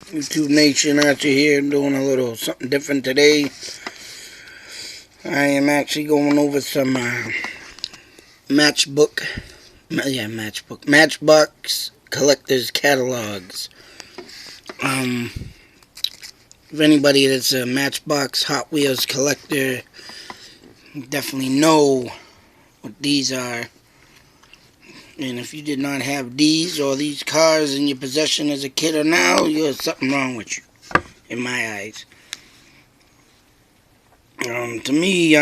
YouTube Nation, Archie here, doing a little something different today. I am actually going over some Matchbox collectors catalogs. If anybody that's a Matchbox Hot Wheels collector, definitely know what these are. And if you did not have these or these cars in your possession as a kid or now, there's something wrong with you, in my eyes. To me,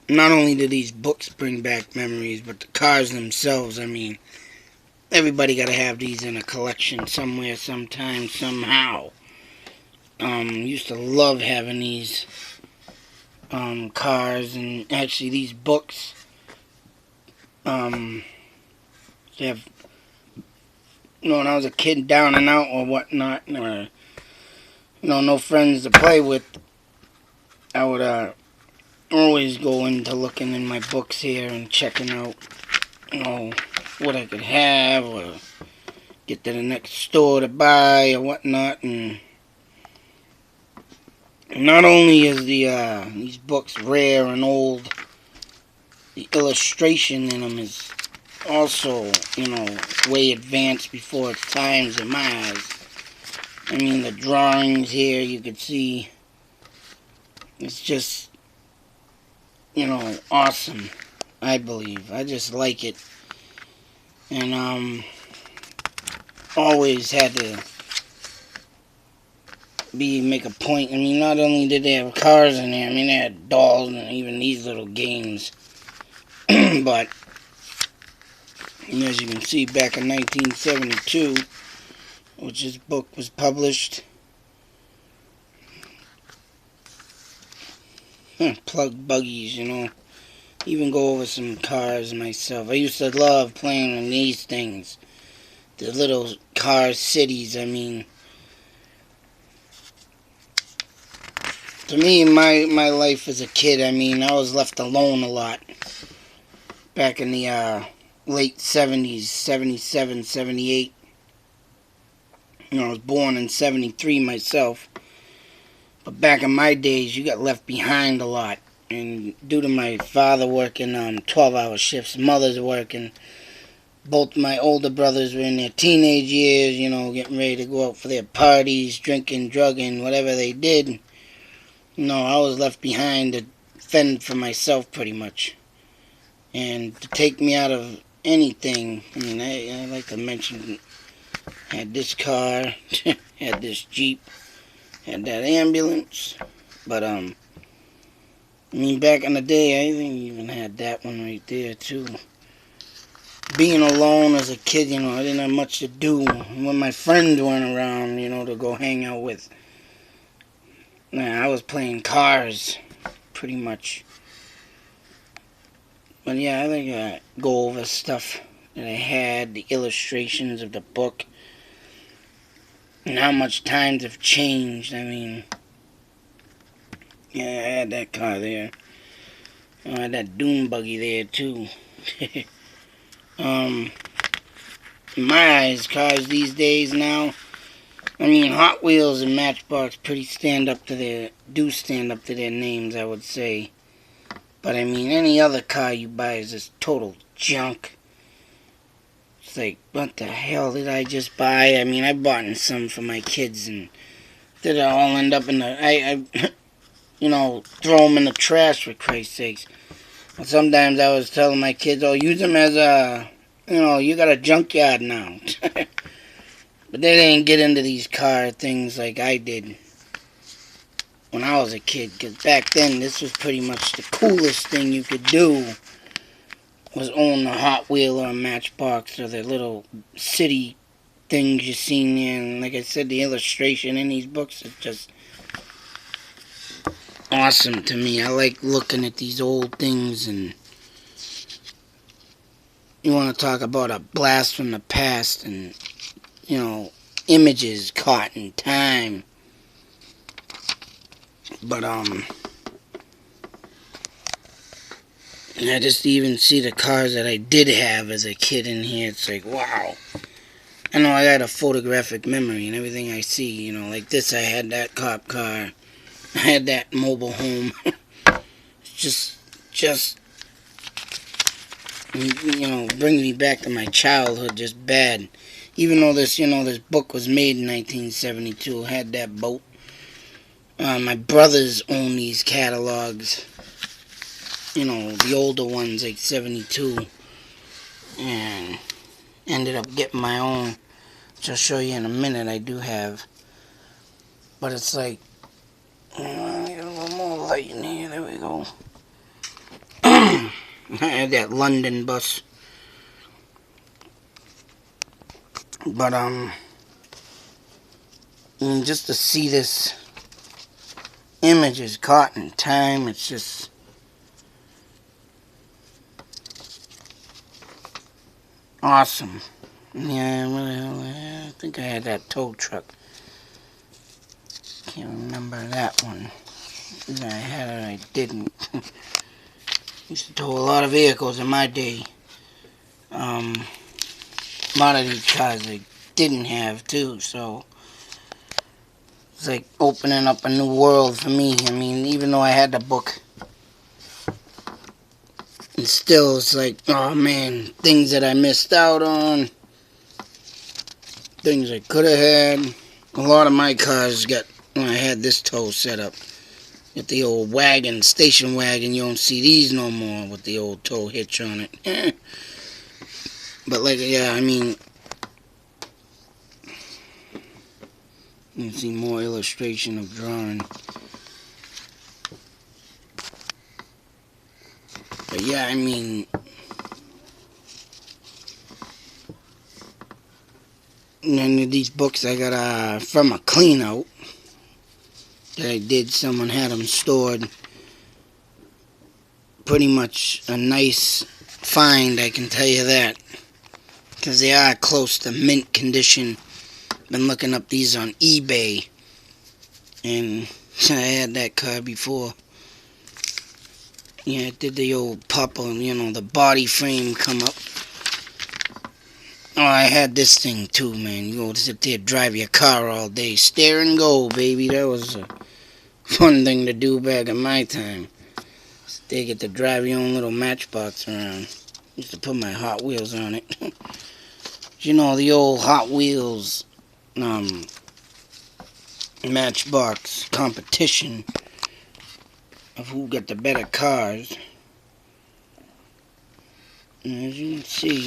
not only do these books bring back memories, but the cars themselves, I mean, everybody gotta have these in a collection somewhere, sometime, somehow. Used to love having these, cars, and actually these books, they have, when I was a kid down and out or whatnot, or, no friends to play with, I would, always go into looking in my books here and checking out, what I could have or get to the next store to buy or whatnot. And not only is these books rare and old, the illustration in them is also, way advanced before its times in my eyes. I mean, the drawings here, you could see, it's just, awesome, I believe. I just like it. And, always had to make a point. I mean, not only did they have cars in there, I mean, they had dolls and even these little games. But, as you can see, back in 1972, which this book was published, plug buggies, even go over some cars myself. I used to love playing in these things, the little car cities. I mean, to me, my life as a kid, I mean, I was left alone a lot. Back in the late 70s, 77, 78. I was born in 73 myself. But back in my days, you got left behind a lot. And due to my father working 12-hour shifts, mother's working, both my older brothers were in their teenage years, getting ready to go out for their parties, drinking, drugging, whatever they did. I was left behind to fend for myself pretty much. And to take me out of anything, I mean, I like to mention, had this car, had this Jeep, had that ambulance, but, I mean, back in the day, I even had that one right there, too. Being alone as a kid, I didn't have much to do. When my friends weren't around, to go hang out with, I was playing cars, pretty much. But yeah, I think I go over stuff that I had, the illustrations of the book, and how much times have changed. I mean, yeah, I had that car there. I had that dune buggy there too. In my eyes, cars these days now, I mean, Hot Wheels and Matchbox do stand up to their names, I would say. But I mean, any other car you buy is just total junk. It's like, what the hell did I just buy? I mean, I bought some for my kids, and did it all end up in I throw them in the trash, for Christ's sakes. But sometimes I was telling my kids, use them as you got a junkyard now. But they didn't get into these car things like I did when I was a kid. Because back then, this was pretty much the coolest thing you could do, was own a Hot Wheel or a Matchbox or the little city things you seen there. And like I said, the illustration in these books is just awesome to me. I like looking at these old things, and you want to talk about a blast from the past, and images caught in time. But I just even see the cars that I did have as a kid in here. It's like, wow. I know I got a photographic memory and everything I see, you know, like this, I had that cop car, I had that mobile home. just, you know, brings me back to my childhood just bad. Even though this, you know, this book was made in 1972, had that boat. My brothers own these catalogs, you know, the older ones, like 72, and ended up getting my own, which I'll show you in a minute. I do have, but it's like, get a little more light in here, there we go. I had that London bus, but I mean, just to see this image is caught in time, it's just awesome. Yeah, I think I had that tow truck. Can't remember that one. Either I had it or I didn't. Used to tow a lot of vehicles in my day. A lot of these cars I didn't have too, so it's like opening up a new world for me. I mean, even though I had the book, and still it's like, oh man, things that I missed out on, things I could have had. A lot of my cars got, when I had this tow set up, with the old wagon, station wagon, you don't see these no more with the old tow hitch on it. But like, yeah, I mean, you can see more illustration of drawing. But yeah, I mean, none of these books I got from a clean out that I did. Someone had them stored. Pretty much a nice find, I can tell you that, because they are close to mint condition. Been looking up these on eBay, and I had that car before. Yeah, it did the old pop on, you know, the body frame come up. Oh, I had this thing too, man. You go sit there, drive your car all day, stare and go, baby. That was a fun thing to do back in my time. They get to drive your own little Matchbox around. Used to put my Hot Wheels on it. You know, the old Hot Wheels Matchbox competition of who got the better cars. And as you can see,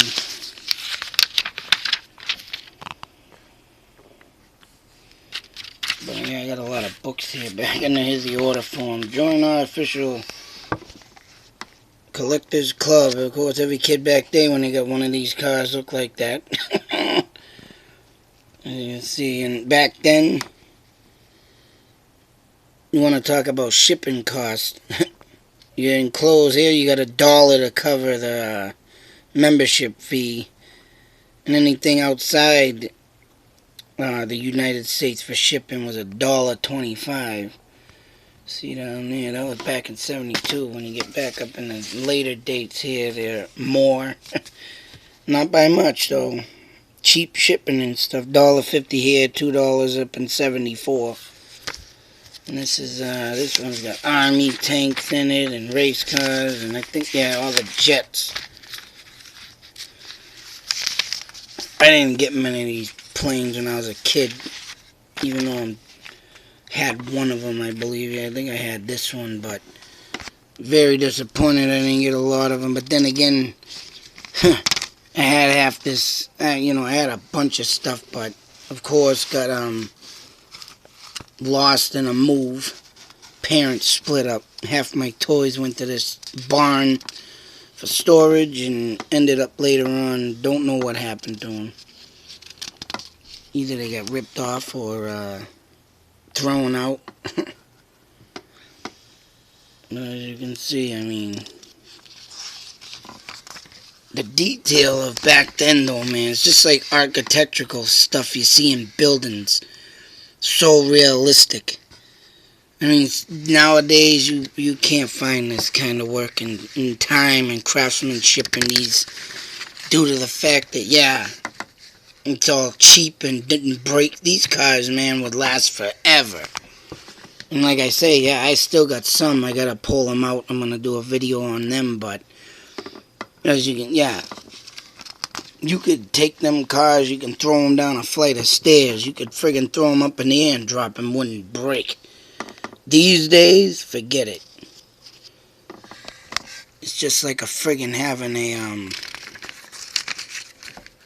but yeah, I got a lot of books here. Back in here's the order form. Join our official collectors club. Of course, every kid back then when they got one of these cars looked like that. As you can see, and back then, you want to talk about shipping costs. You're enclosed here, you got $1 to cover the membership fee, and anything outside the United States for shipping was $1.25. See down there, that was back in 72. When you get back up in the later dates here, they're more. Not by much though. Cheap shipping and stuff. $1.50 here, $2 up in 74. And this is this one's got army tanks in it and race cars, and I think, yeah, all the jets. I didn't get many of these planes when I was a kid, even though I had one of them, I believe. I think I had this one, but very disappointed I didn't get a lot of them. But then again, I had half this, you know, I had a bunch of stuff, but of course got lost in a move. Parents split up. Half my toys went to this barn for storage and ended up later on, don't know what happened to them. Either they got ripped off or thrown out. But as you can see, I mean, the detail of back then though, man, it's just like architectural stuff you see in buildings. So realistic. I mean, nowadays you can't find this kind of work in time and craftsmanship in these, due to the fact that, yeah, It's all cheap and didn't break. These cars, man, would last forever. And like I say, yeah, I still got some. I gotta pull them out. I'm gonna do a video on them, but as you can, yeah, you could take them cars, you can throw them down a flight of stairs. You could friggin' throw them up in the air and drop them, wouldn't break. These days, forget it. It's just like a friggin' having a,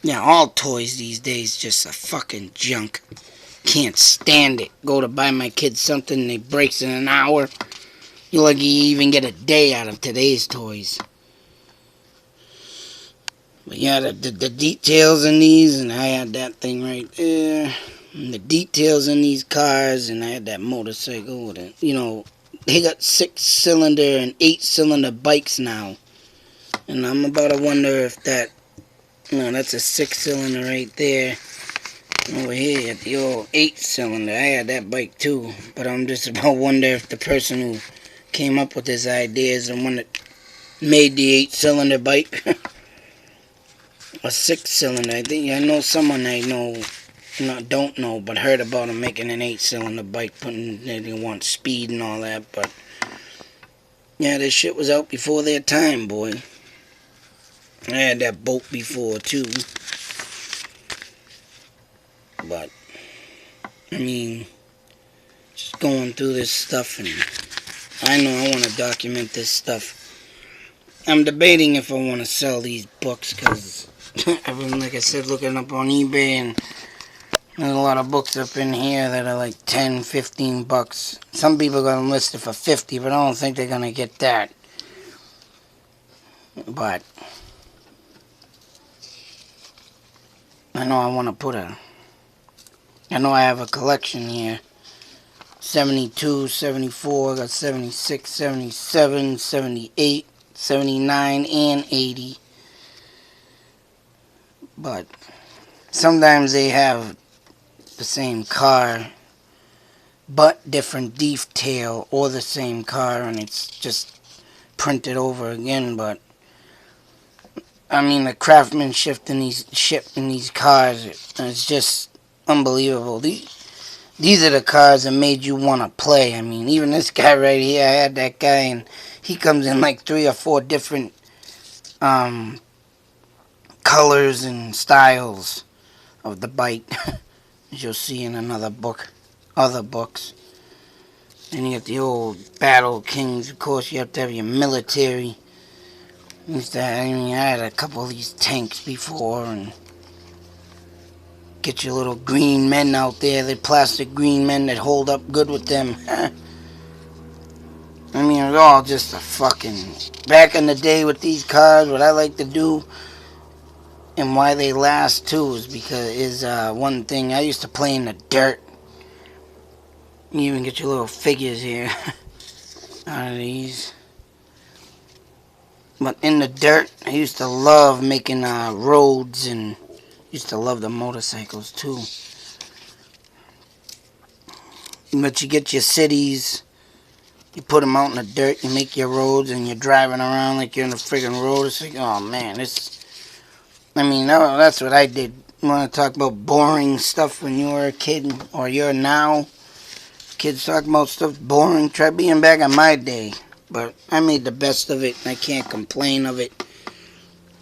yeah, all toys these days just a fucking junk. Can't stand it. Go to buy my kids something and it breaks in an hour. You're lucky you even get a day out of today's toys. But yeah, the details in these, and I had that thing right there. And the details in these cars, and I had that motorcycle with it. You know, they got 6-cylinder and 8-cylinder bikes now. And I'm about to wonder if that, no, that's a 6-cylinder right there. Over here at the old 8-cylinder. I had that bike too. But I'm just about to wonder if the person who came up with this idea is the one that made the 8-cylinder bike. A 6-cylinder. I think I know someone I know, don't know, but heard about him making an 8-cylinder bike, they want speed and all that. But yeah, this shit was out before their time, boy. I had that boat before too. But I mean, just going through this stuff, and I know I want to document this stuff. I'm debating if I want to sell these books, because I've been, like I said, looking up on eBay, and there's a lot of books up in here that are like 10, 15 bucks. Some people got them listed for 50, but I don't think they're going to get that. But I know I want to put I know I have a collection here. 72, 74, I got 76, 77, 78, 79, and 80. But sometimes they have the same car, but different detail, or the same car, and it's just printed over again. But I mean, the craftsmanship in these cars, it's just unbelievable. These are the cars that made you want to play. I mean, even this guy right here, I had that guy, and he comes in like 3 or 4 different colors and styles of the bike, as you'll see in other books. And you got the old Battle Kings. Of course, you have to have your military. I had a couple of these tanks before, and get your little green men out there, the plastic green men that hold up good with them. I mean, it's all just a fucking... Back in the day with these cars, what I like to do, and why they last too, is because one thing, I used to play in the dirt. You even get your little figures here out of these. But in the dirt, I used to love making roads, and used to love the motorcycles too. But you get your cities, you put them out in the dirt, you make your roads, and you're driving around like you're in a friggin' road. It's like, oh man, that's what I did. You want to talk about boring stuff when you were a kid, or you're now? Kids talk about stuff boring. Try being back in my day. But I made the best of it, and I can't complain of it.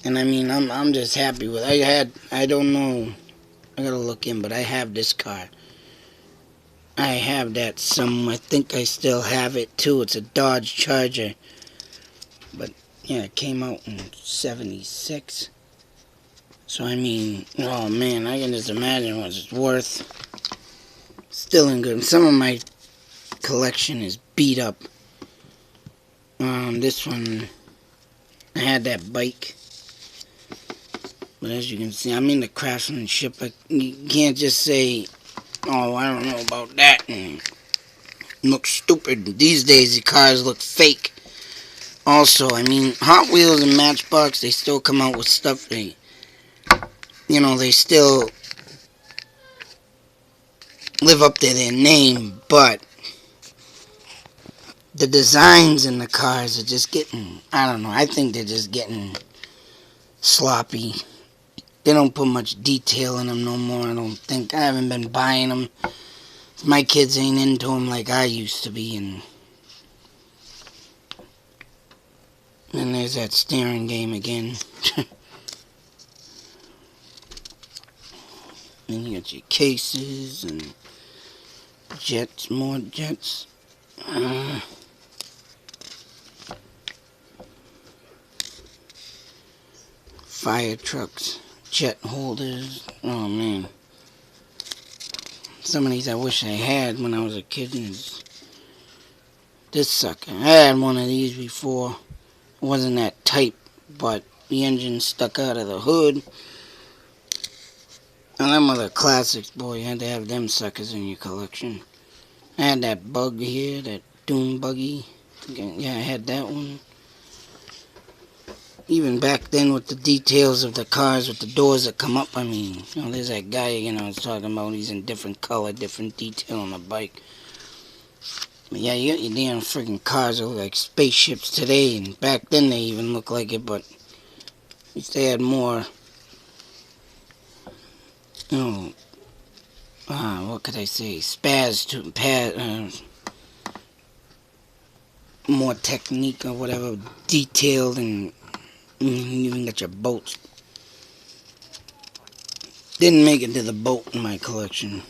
And I mean, I'm just happy with it. I don't know, I gotta look in, but I have this car. I have that I think I still have it too. It's a Dodge Charger. But yeah, it came out in 76. So I mean, oh man, I can just imagine what it's worth. Still in good. Some of my collection is beat up. This one, I had that bike. But as you can see, I mean the craftsmanship. You can't just say, oh, I don't know about that, and look stupid. These days, the cars look fake. Also, I mean, Hot Wheels and Matchbox, they still come out with stuff. They still live up to their name, but the designs in the cars are just getting, I don't know, I think they're just getting sloppy. they don't put much detail in them no more. I don't think. I haven't been buying them. My kids ain't into them like I used to be, and there's that steering game again. And you got your cases and jets, more jets. Fire trucks, jet holders. Oh man. Some of these I wish I had when I was a kid. This sucker. I had one of these before. It wasn't that tight, but the engine stuck out of the hood. And them are the classics, boy. You had to have them suckers in your collection. I had that bug here, that Doom buggy. Yeah, I had that one. Even back then with the details of the cars with the doors that come up, I mean, there's that guy, I was talking about, he's in different color, different detail on the bike. But yeah, you got your damn freaking cars that look like spaceships today, and back then they even looked like it, but at least they had more, what could I say, more technique or whatever, detailed, and you even got your boats. Didn't make it to the boat in my collection.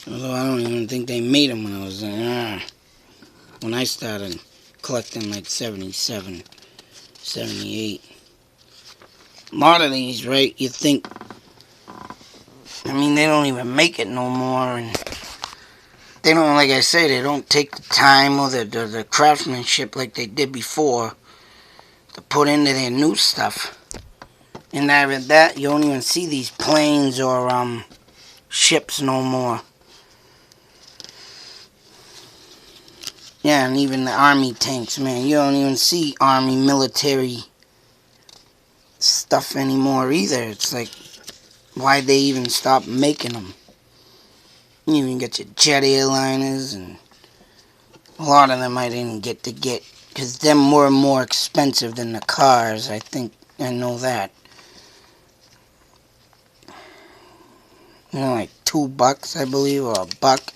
Although I don't even think they made them when I was there. When I started collecting like 77, 78. A lot of these, right, you think, they don't even make it no more, and they don't, like I say, they don't take the time or the craftsmanship like they did before to put into their new stuff. And with that, you don't even see these planes or ships no more. Yeah, and even the army tanks, man. You don't even see army military stuff anymore either. It's like, why'd they even stop making them? You even get your jet airliners, and a lot of them I didn't get, because them were more expensive than the cars, I think. I know that. Like $2, I believe, or $1.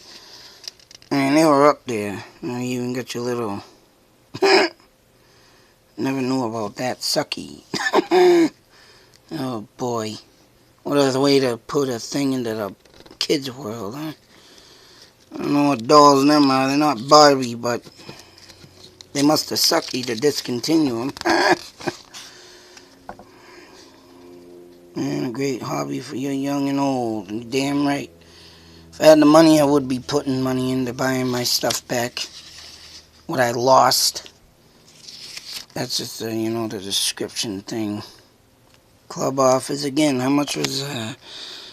They were up there. You even got your little... Never knew about that. Sucky. Oh, boy. What a way to put a thing into the kids' world, huh? I don't know what dolls them are. They're not Barbie, but they must have sucky to discontinue them. Man, a great hobby for you young and old. You're damn right. If I had the money, I would be putting money into buying my stuff back. What I lost. That's just, the description thing. Club office, again, how much was,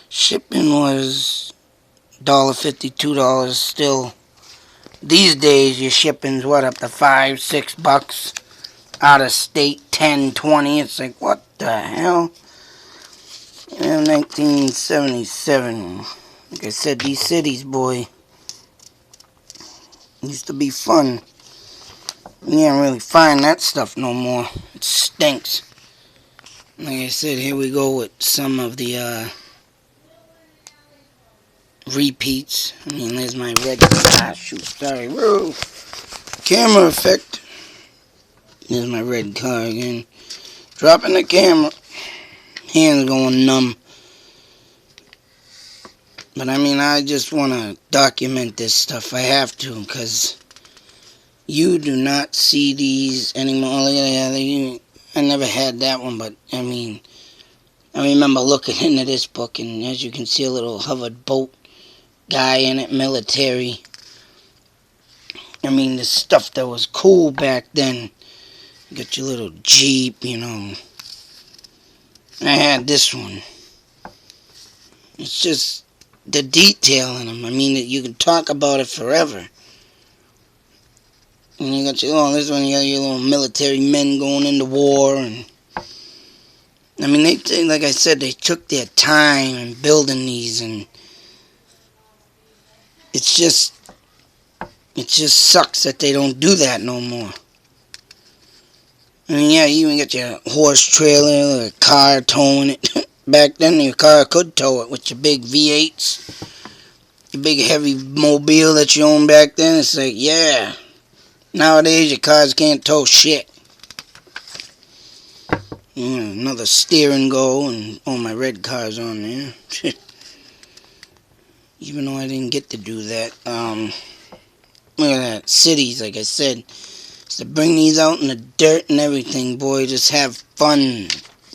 shipping was $1.50, $2 still. These days, your shipping's, up to $5, $6? Out of state, 10, 20. It's like, what the hell? 1977. Like I said, these cities, boy, used to be fun. You can't really find that stuff no more. It stinks. Like I said, here we go with some of the repeats. There's my red sorry, whoa. Camera effect. There's my red car again. Dropping the camera. Hands going numb. But I just want to document this stuff. I have to, because you do not see these anymore. I never had that one, but I remember looking into this book, and as you can see, a little hovered boat guy in it, military. The stuff that was cool back then. You got your little Jeep, I had this one. It's just the detail in them. You can talk about it forever. And you got this one, you got your little military men going into war. And they, like I said, they took their time in building these, and it just sucks that they don't do that no more. I mean, yeah, you even got your horse trailer or a car towing it. Back then, your car could tow it with your big V8s, your big heavy mobile that you owned back then. It's like, yeah. Nowadays, your cars can't tow shit. Yeah, another steer and go, and all my red cars on there. Even though I didn't get to do that. Look at that. Cities, like I said. Just to bring these out in the dirt and everything, boy. Just have fun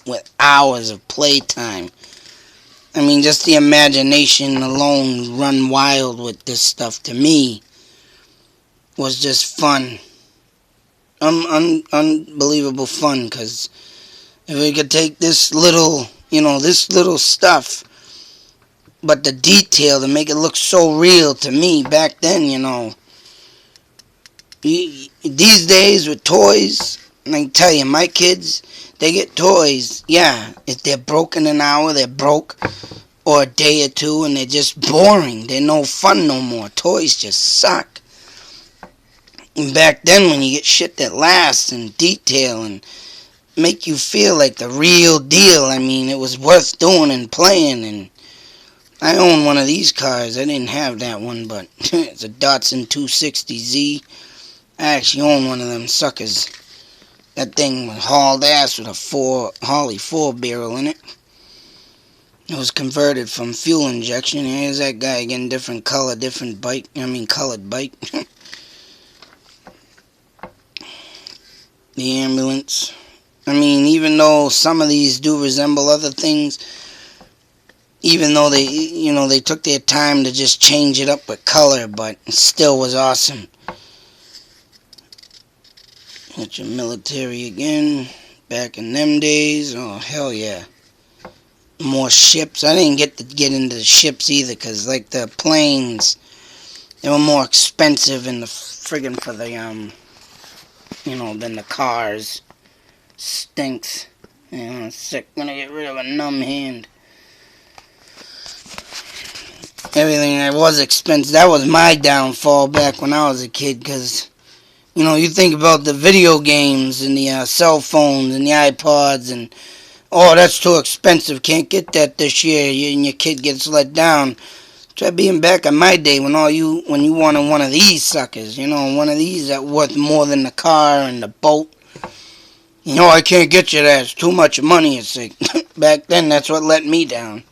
with hours of playtime. I mean, just the imagination alone run wild with this stuff to me was just fun. Unbelievable fun, because if we could take this little, this little stuff, but the detail to make it look so real to me back then, these days with toys, and I can tell you, my kids, they get toys, yeah, if they're broke in an hour, they're broke, or a day or two, and they're just boring. They're no fun no more. Toys just suck. And back then, when you get shit that lasts and detail and make you feel like the real deal, I mean, it was worth doing and playing. And I own one of these cars. I didn't have that one, but it's a Datsun 260Z. I actually own one of them suckers. That thing was hauled ass with a Holly 4-barrel in it. It was converted from fuel injection. Here's that guy again, different color, different bike. Colored bike. The ambulance. I mean, even though some of these do resemble other things, even though they took their time to just change it up with color, but it still was awesome. Got your military again. Back in them days. Oh, hell yeah. More ships. I didn't get to get into the ships either, because like the planes, they were more expensive in the friggin' for the than the cars. Stinks. I'm sick. I'm gonna get rid of a numb hand. Everything that was expensive. That was my downfall back when I was a kid, because you think about the video games and the cell phones and the iPods and oh, that's too expensive. Can't get that this year. And your kid gets let down. Try being back in my day when you wanted one of these suckers. One of these that worth more than the car and the boat. I can't get you that. It's too much money. It's like back then. That's what let me down.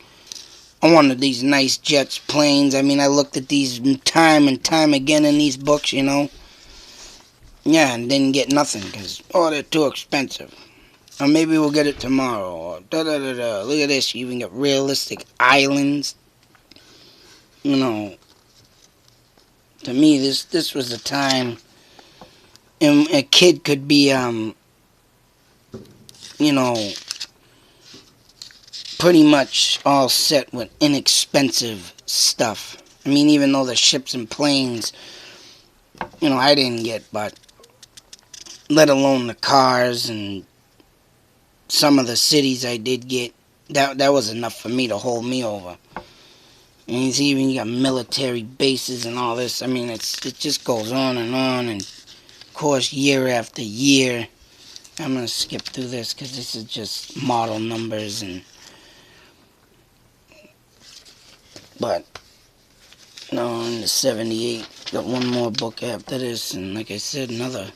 I wanted these nice jets, planes. I mean, I looked at these time and time again in these books. Yeah, and didn't get nothing because they're too expensive. Or maybe we'll get it tomorrow. Or da-da-da-da. Look at this. You even get realistic islands. To me, this was a time a kid could be, pretty much all set with inexpensive stuff. I mean, even though the ships and planes, I didn't get, but let alone the cars and some of the cities I did get, that was enough for me to hold me over. And you got military bases and all this. I mean, it just goes on, and of course, year after year. I'm gonna skip through this because this is just model numbers but no, in the 78, got one more book after this, and like I said, another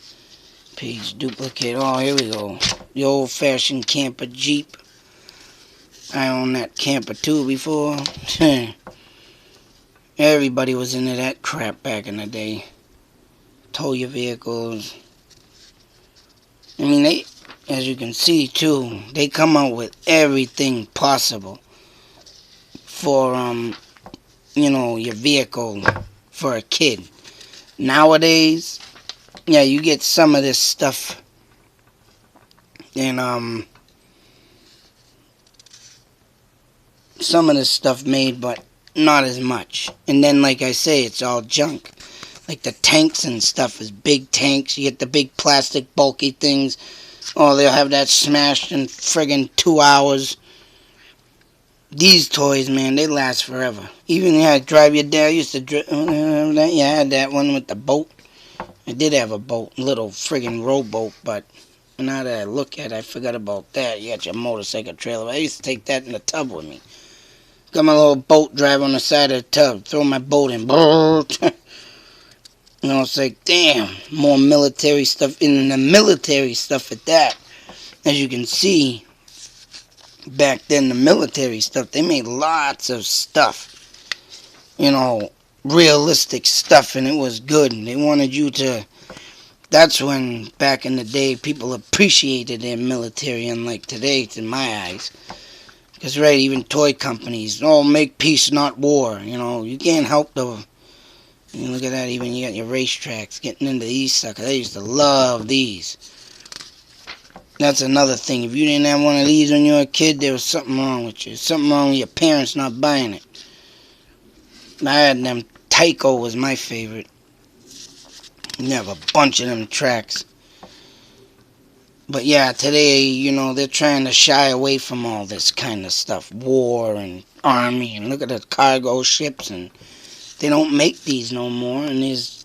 page duplicate. Oh, here we go. The old-fashioned camper Jeep. I owned that camper too before. Everybody was into that crap back in the day. Tow your vehicles. I mean, they, as you can see too, they come out with everything possible for, your vehicle for a kid. Nowadays, yeah, you get some of this stuff and, some of this stuff made, but not as much. And then, like I say, it's all junk. Like the tanks and stuff is big tanks. You get the big plastic bulky things. Oh, they'll have that smashed in friggin' 2 hours. These toys, man, they last forever. Even, Drive Your Dad. I used to drive that. Yeah, I had that one with the boat. I did have a boat, little friggin' rowboat, but Now that I look at it, I forgot about that. You got your motorcycle trailer. I used to take that in the tub with me. Got my little boat drive on the side of the tub. Throw my boat in. It's like, damn, more military stuff in the military stuff at that. As you can see, back then, the military stuff, they made lots of stuff. Realistic stuff, and it was good. And they wanted you to. That's when, back in the day, people appreciated their military, unlike today, in my eyes. Because, right, even toy companies, make peace, not war. You can't help the. Look at that, even you got your racetracks getting into these suckers. I used to love these. That's another thing. If you didn't have one of these when you were a kid, there was something wrong with you. Something wrong with your parents not buying it. I had them. Tyco was my favorite. You have a bunch of them tracks. But yeah, today, they're trying to shy away from all this kind of stuff. War and army, and look at the cargo ships, and they don't make these no more, and there's,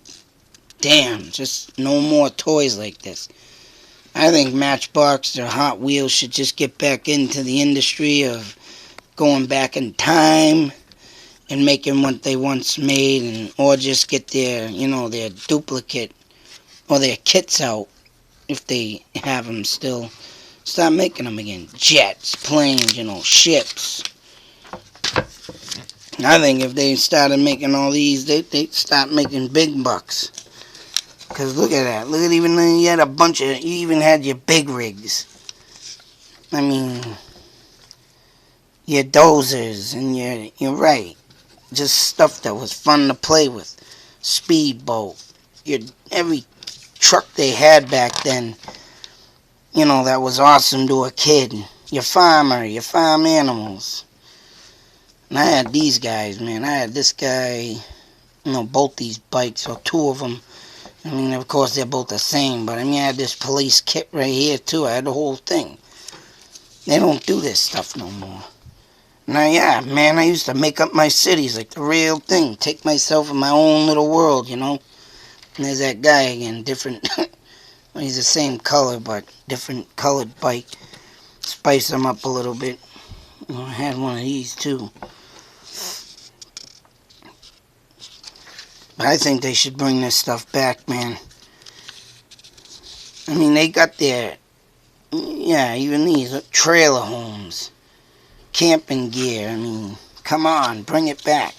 just no more toys like this. I think Matchbox or Hot Wheels should just get back into the industry of going back in time and making what they once made, or just get their, their duplicate or their kits out if they have them still. Start making them again. Jets, planes, ships. I think if they started making all these, they'd start making big bucks. Because look at that. Look at even you had a bunch of, you even had your big rigs. I mean, your dozers and you're right. Just stuff that was fun to play with. Speedboat. Every truck they had back then, that was awesome to a kid. Your farm animals. And I had these guys, man. I had this guy, both these bikes, or two of them. I mean, of course, they're both the same, but I had this police kit right here, too. I had the whole thing. They don't do this stuff no more. Now, yeah, man, I used to make up my cities like the real thing. Take myself in my own little world, And there's that guy again, different. He's the same color, but different colored bike. Spice him up a little bit. I had one of these, too. But I think they should bring this stuff back, man. I mean, they got their, even these trailer homes, camping gear. I mean, come on, bring it back.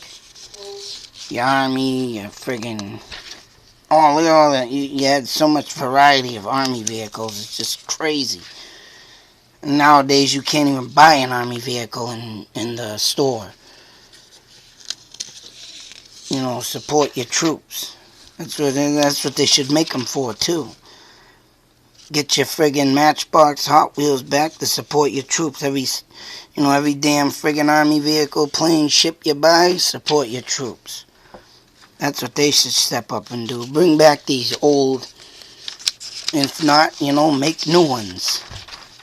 Your army, your friggin', look at all that. You had so much variety of army vehicles. It's just crazy. And nowadays, you can't even buy an army vehicle in the store. Support your troops. That's what they should make them for, too. Get your friggin' Matchbox Hot Wheels back to support your troops. Every damn friggin' army vehicle, plane, ship you buy, support your troops. That's what they should step up and do. Bring back these old, if not, make new ones.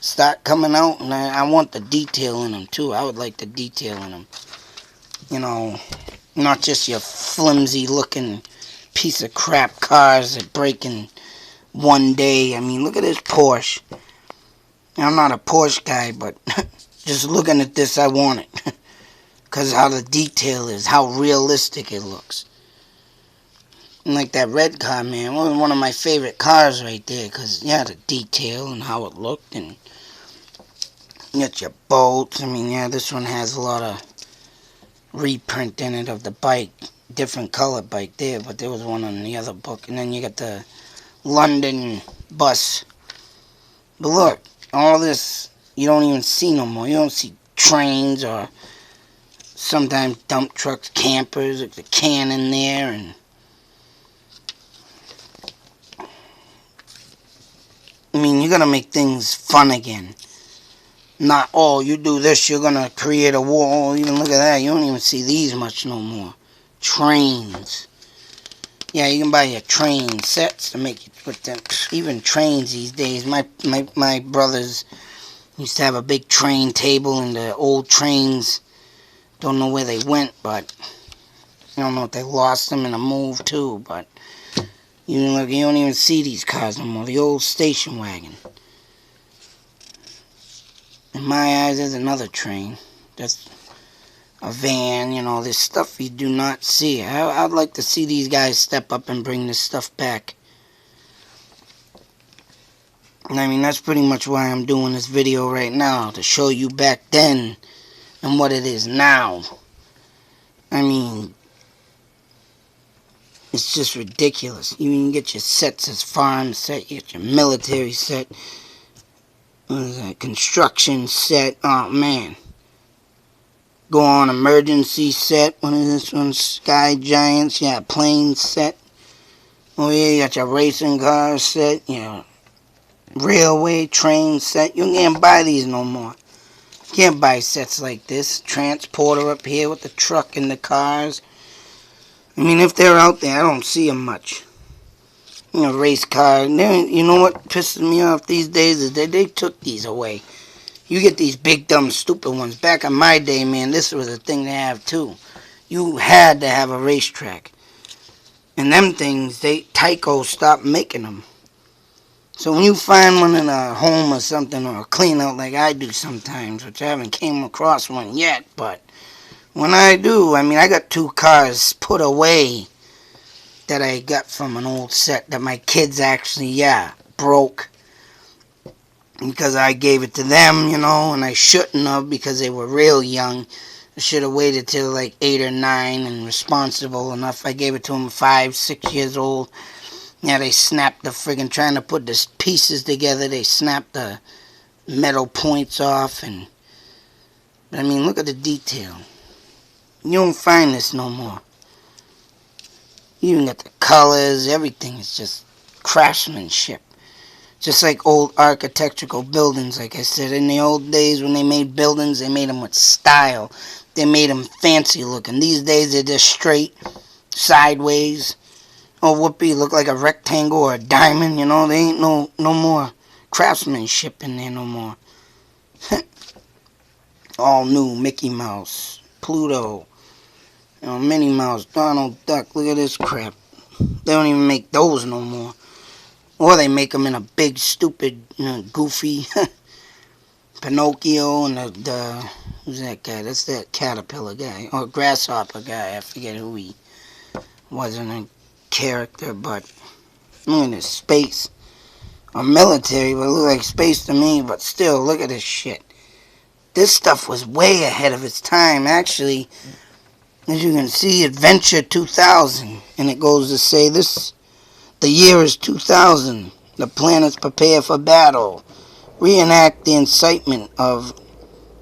Start coming out, and I want the detail in them, too. I would like the detail in them. Not just your flimsy looking piece of crap cars that break in one day. I mean, look at this Porsche. I'm not a Porsche guy, but just looking at this, I want it. Because how the detail is, how realistic it looks. And like that red car, man, was one of my favorite cars right there. Because, the detail and how it looked. And you got your bolts. I mean, this one has a lot of reprint in it of the bike, different color bike there, but there was one on the other book. And then you got the London bus. But look, all this you don't even see no more. You don't see trains or sometimes dump trucks, campers with the can in there, and I mean, you gotta make things fun again. Not, you do this, you're gonna create a war. Even look at that, you don't even see these much no more. Trains. Yeah, you can buy your train sets to make it with them. Even trains these days. My brothers used to have a big train table, and the old trains, don't know where they went, but I don't know if they lost them in a move too, but you don't even see these cars no more. The old station wagon. In my eyes, there's another train. That's a van, you know, there's stuff you do not see. I'd like to see these guys step up and bring this stuff back. And I mean, that's pretty much why I'm doing this video right now, to show you back then and what it is now. I mean, it's just ridiculous. You can get your sets as farm set, you get your military set, what is that, construction set, oh man. Go on emergency set, what is this one, Sky Giants, yeah, plane set. Oh yeah, you got your racing car set, you know, railway train set. You can't buy these no more. You can't buy sets like this. Transporter up here with the truck and the cars. I mean, if they're out there, I don't see them much. You know, race cars. You know what pisses me off these days is that they took these away. You get these big, dumb, stupid ones. Back in my day, man, this was a thing to have too. You had to have a racetrack. And them things, Tyco stopped making them. So when you find one in a home or something, or a clean out like I do sometimes, which I haven't came across one yet, but when I do, I mean, I got 2 cars put away that I got from an old set that my kids actually, yeah, broke. Because I gave it to them, you know, and I shouldn't have because they were real young. I should have waited till like 8 or 9 and responsible enough. I gave it to them 5, 6 years old. Yeah, they snapped the friggin', trying to put the pieces together, they snapped the metal points off. And I mean, look at the detail. You don't find this no more. You even got the colors, everything is just craftsmanship. Just like old architectural buildings, like I said. In the old days when they made buildings, they made them with style. They made them fancy looking. These days they're just straight, sideways. Oh, whoopee, look like a rectangle or a diamond, you know. There ain't no more craftsmanship in there no more. All new Mickey Mouse, Pluto, you know, Minnie Mouse, Donald Duck. Look at this crap. They don't even make those no more. Or they make them in a big, stupid, you know, goofy Pinocchio and the who's that guy? That's that caterpillar guy. Or grasshopper guy. I forget who he wasn't a character, but look at this space. Or military, but it look like space to me, but still, look at this shit. This stuff was way ahead of its time, actually. As you can see, Adventure 2000. And it goes to say this. The year is 2000. The planets prepare for battle. Reenact the incitement of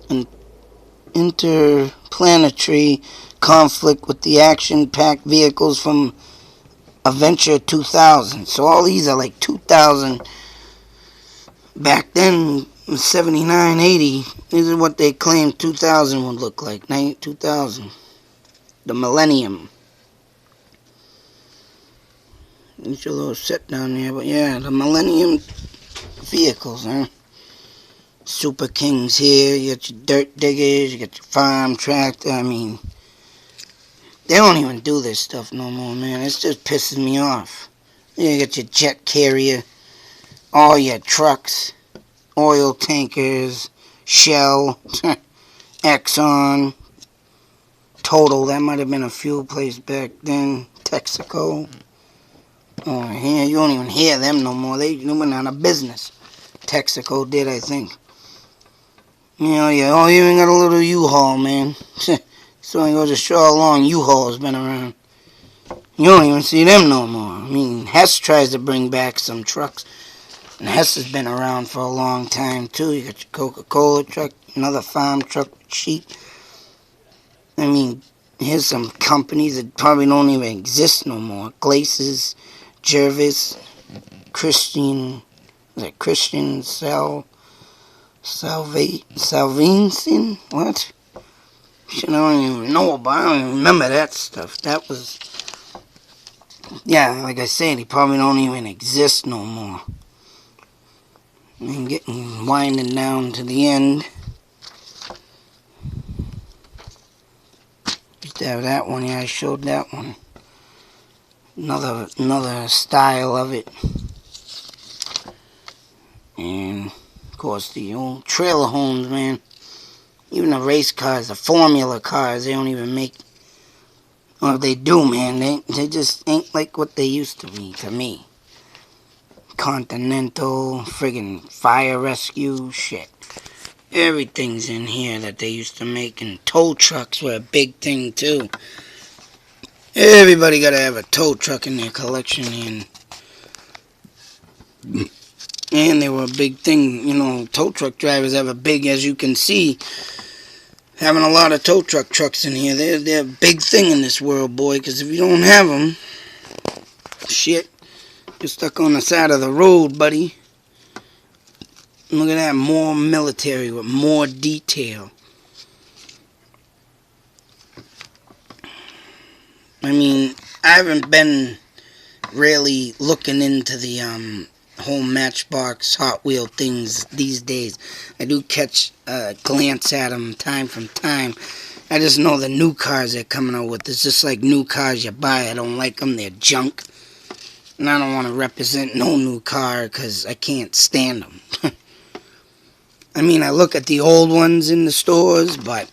an interplanetary conflict with the action-packed vehicles from Adventure 2000. So all these are like 2000. Back then, 79, 80. This is what they claimed 2000 would look like. 2000. The millennium. It's a little set down there, but yeah, the Millennium vehicles, huh? Super Kings here, you got your dirt diggers, you got your farm tractor. I mean, they don't even do this stuff no more, man. It's just pissing me off. You got your jet carrier, all your trucks, oil tankers, Shell, Exxon, Total. That might have been a fuel place back then. Texaco. Oh, here, you don't even hear them no more. They went out of business. Texaco did, I think. You know, yeah, oh, you even got a little U-Haul, man. So it goes to show how long U-Haul's been around. You don't even see them no more. I mean, Hess tries to bring back some trucks. And Hess has been around for a long time, too. You got your Coca-Cola truck, another farm truck with sheep. I mean, here's some companies that probably don't even exist no more. Glacis, Jervis, Christian Salvation? What? Shit, I don't even know about. I don't even remember that stuff. That was, yeah, like I said, they probably don't even exist no more. I'm getting winding down to the end. Used to have that one. Yeah, I showed that one. Another style of it. And of course, the old trailer homes, man. Even the race cars, the Formula cars, they don't even make. Well, they do, man. They just ain't like what they used to be to me. Continental, friggin' fire rescue, shit. Everything's in here that they used to make, and tow trucks were a big thing too. Everybody gotta have a tow truck in their collection, and they were a big thing. You know, tow truck drivers have a big, as you can see, having a lot of tow trucks in here. They're a big thing in this world, boy, because if you don't have them, shit, you're stuck on the side of the road, buddy. Look at that, more military with more detail. I mean, I haven't been really looking into the whole Matchbox Hot Wheel things these days. I do catch a glance at them time from time. I just know the new cars they're coming out with. It's just like new cars you buy. I don't like them. They're junk. And I don't want to represent no new car because I can't stand them. I mean, I look at the old ones in the stores, but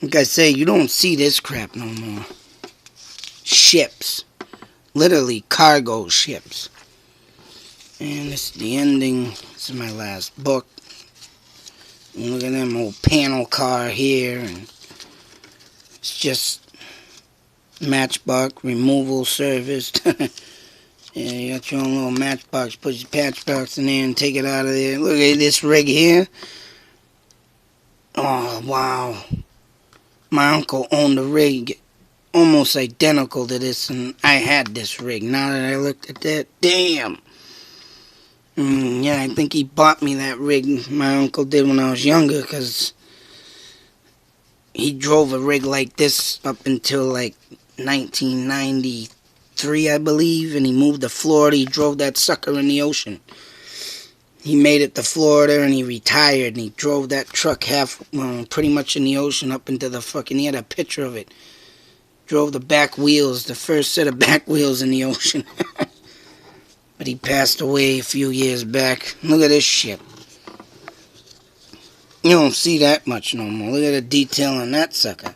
like I say, you don't see this crap no more. Ships. Literally cargo ships. And this is the ending. This is my last book. And look at them old panel car here. And it's just Matchbox removal service. Yeah, you got your own little matchbox. Put your matchbox in there and take it out of there. Look at this rig here. Oh, wow. My uncle owned a rig almost identical to this, and I had this rig. Now that I looked at that, damn. Yeah, I think he bought me that rig. My uncle did when I was younger, because he drove a rig like this up until like 1993, I believe, and he moved to Florida. He drove that sucker in the ocean. He made it to Florida and he retired, and he drove that truck pretty much in the ocean up into the fucking, he had a picture of it. Drove the back wheels, the first set of back wheels in the ocean. But he passed away a few years back. Look at this shit. You don't see that much no more. Look at the detail on that sucker.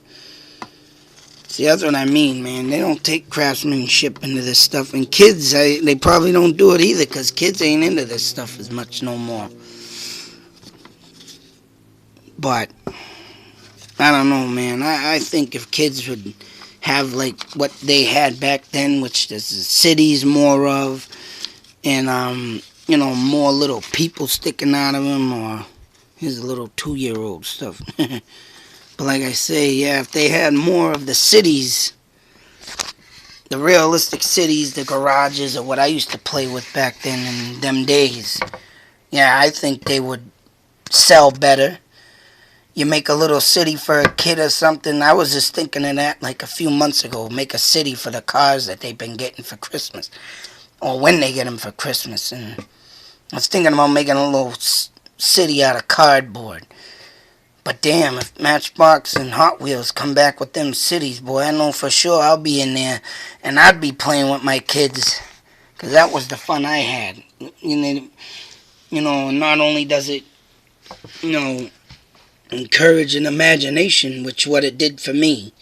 See, that's what I mean, man. They don't take craftsmanship into this stuff. And kids, they probably don't do it either, because kids ain't into this stuff as much no more. But, I don't know, man. I think if kids would have, like, what they had back then, which there's cities more of, and, you know, more little people sticking out of them, or here's a little 2-year-old stuff. But like I say, yeah, if they had more of the cities, the realistic cities, the garages, or what I used to play with back then in them days, yeah, I think they would sell better. You make a little city for a kid or something. I was just thinking of that like a few months ago. Make a city for the cars that they've been getting for Christmas, or when they get them for Christmas. And I was thinking about making a little city out of cardboard. But damn, if Matchbox and Hot Wheels come back with them cities, boy, I know for sure I'll be in there. And I'd be playing with my kids, because that was the fun I had. You know, not only does it, you know, encourage an imagination, which what it did for me,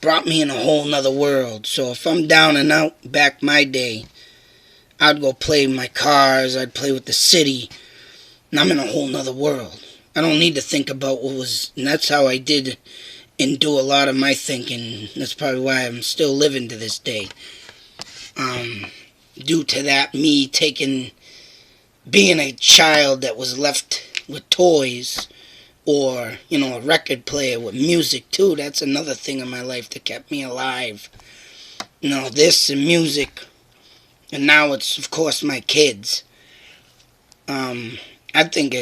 brought me in a whole nother world. So if I'm down and out back my day, I'd go play with my cars, I'd play with the city, and I'm in a whole nother world. I don't need to think about what was, and that's how I did and do a lot of my thinking. That's probably why I'm still living to this day. Due to that, me being a child that was left with toys, or, you know, a record player with music too. That's another thing in my life that kept me alive. You know, this and music, and now it's, of course, my kids. I think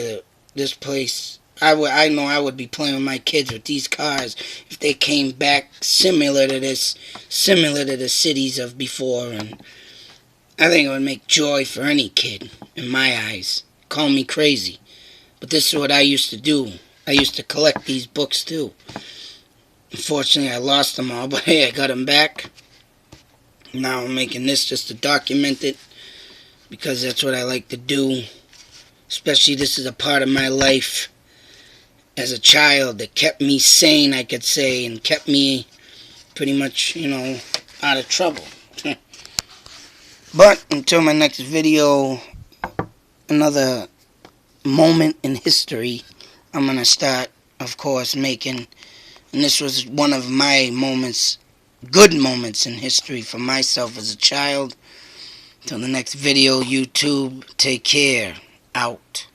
this place, I know I would be playing with my kids with these cars if they came back similar to the cities of before. And I think it would make joy for any kid, in my eyes. Call me crazy, but this is what I used to do. I used to collect these books too. Unfortunately, I lost them all, but hey, I got them back. Now I'm making this just to document it, because that's what I like to do. Especially this is a part of my life as a child that kept me sane, I could say, and kept me pretty much, out of trouble. But until my next video, another moment in history, I'm going to start, of course, making. And this was one of my moments, good moments in history for myself as a child. Till the next video, YouTube, take care. Out.